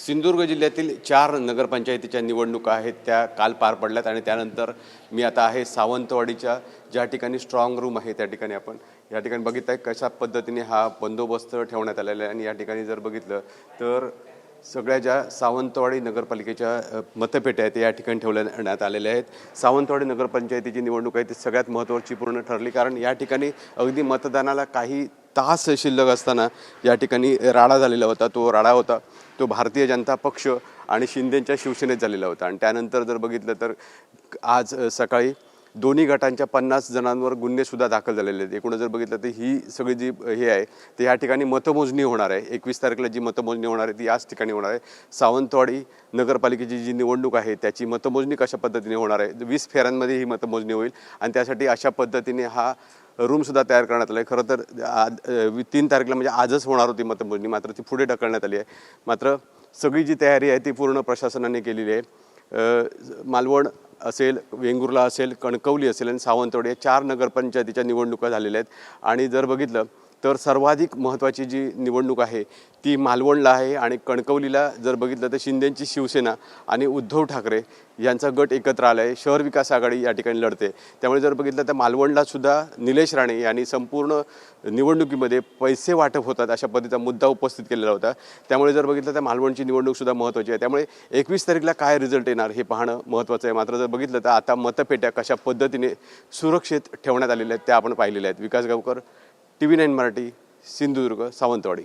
सिंधुदुर्ग जिल्ह्यातील 4 नगरपंचायतीच्या निवडणुका आहेत त्या काल पार पडल्यात आणि त्यानंतर मी आता आहे सावंतवाडीच्या ज्या ठिकाणी स्ट्रॉंग रूम आहे त्या ठिकाणी आपण या ठिकाणी बघित आहे कशा पद्धतीने हा बंदोबस्त ठेवण्यात आलेला आहे आणि या ठिकाणी जर बघितलं तर सगळ्या ज्या सावंतवाडी नगरपालिकेच्या मतपेट्या आहेत या ठिकाणी ठेवण्यात आलेल्या आहेत। सावंतवाडी नगरपंचायतीची निवडणूक आहे ती सगळ्यात महत्त्वाची पूर्ण ठरली कारण या ठिकाणी अगदी मतदानाला काही तास शिल्लक असताना या ठिकाणी राडा झालेला होता। तो राडा होता तो भारतीय जनता पक्ष आणि शिंदेच्या शिवसेनेत झालेला होता आणि त्यानंतर जर बघितलं तर आज सकाळी दोन्ही गटांच्या 50 जणांवर गुन्हेसुद्धा दाखल झालेले आहेत। एकूण जर बघितलं तर ही सगळी जी हे आहे ते या ठिकाणी मतमोजणी होणार आहे। 21 तारखेला जी मतमोजणी होणार आहे ती याच ठिकाणी होणार आहे। सावंतवाडी नगरपालिकेची जी निवडणूक आहे त्याची मतमोजणी कशा पद्धतीने होणार आहे 20 फेऱ्यांमध्ये ही मतमोजणी होईल आणि त्यासाठी अशा पद्धतीने हा रूमसुद्धा तयार करण्यात आला आहे। खरं तर 3 तारखेला म्हणजे आजच होणार होती मतमोजणी मात्र ती पुढे ढकलण्यात आली आहे। मात्र सगळी जी तयारी आहे ती पूर्ण प्रशासनाने केलेली आहे। मालवण असेल, वेंगुर्ला असेल, कणकवली असेल आणि सावंतवाडी या 4 नगरपंचायतीच्या निवडणुका झालेल्या आहेत आणि जर बघितलं तर सर्वाधिक महत्त्वाची जी निवडणूक आहे ती मालवणला आहे आणि कणकवलीला जर बघितलं तर शिंदेची शिवसेना आणि उद्धव ठाकरे यांचा गट एकत्र आला आहे। शहर विकास आघाडी या ठिकाणी लढते त्यामुळे जर बघितलं तर मालवणला सुद्धा निलेश राणे यांनी संपूर्ण निवडणुकीमध्ये पैसे वाटप होतात अशा पद्धतीचा मुद्दा उपस्थित केलेला होता। त्यामुळे जर बघितलं तर मालवणची निवडणूकसुद्धा महत्त्वाची आहे। त्यामुळे 21 तारखेला काय रिझल्ट येणार हे पाहणं महत्त्वाचं आहे। मात्र जर बघितलं तर आता मतपेट्या कशा पद्धतीने सुरक्षित ठेवण्यात आलेल्या आहेत त्या आपण पाहिलेल्या आहेत। विकास गावकर, TV9 मराठी, सिंधुदुर्ग, सावंतवाडी।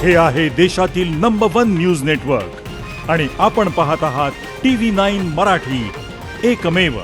हे आहे देशातील नंबर 1 न्यूज नेटवर्क आणि आपण पाहत आहात TV9 मराठी, एकमेव।